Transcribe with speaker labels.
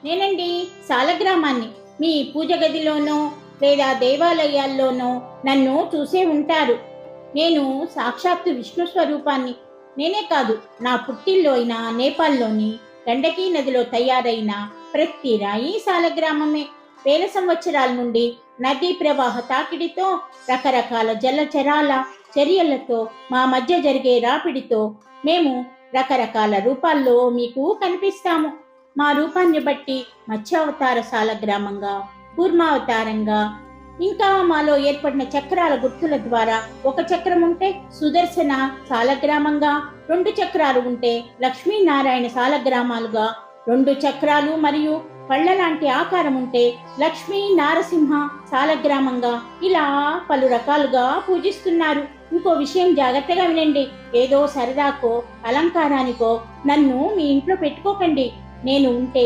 Speaker 1: నేనండి సాలగ్రామాన్ని. మీ పూజ గదిలోనో లేదా దేవాలయాల్లోనో నన్ను చూసే ఉంటారు. నేను సాక్షాత్తు విష్ణు స్వరూపాన్ని. నేనే కాదు, నా పుట్టిల్లో అయిన నేపాల్లోని గండకీ నదిలో తయారైన ప్రతి రాయి సాలగ్రామమే. వేల సంవత్సరాల నుండి నదీ ప్రవాహ తాకిడితో, రకరకాల జలచరాల చర్యలతో, మా మధ్య జరిగే రాపిడితో మేము రకరకాల రూపాల్లో మీకు కనిపిస్తాము. మా రూపాన్ని బట్టి మత్స్యావతార సాలగ్రామంగా, కూర్మావతారంగా, ఇంకా మాలో ఏర్పడిన చక్రాల గుర్తుల ద్వారా ఒక చక్రం ఉంటే సుదర్శన సాలగ్రామంగా, 2 చక్రాలు ఉంటే లక్ష్మీనారాయణ సాలగ్రామాలుగా, 2 చక్రాలు మరియు పళ్ళ లాంటి ఆకారం ఉంటే లక్ష్మీ నారసింహ సాలగ్రామంగా, ఇలా పలు రకాలుగా పూజిస్తున్నారు. ఇంకో విషయం జాగ్రత్తగా వినండి. ఏదో సరదాకో అలంకారానికో నన్ను మీ ఇంట్లో పెట్టుకోకండి. నేను ఉంటే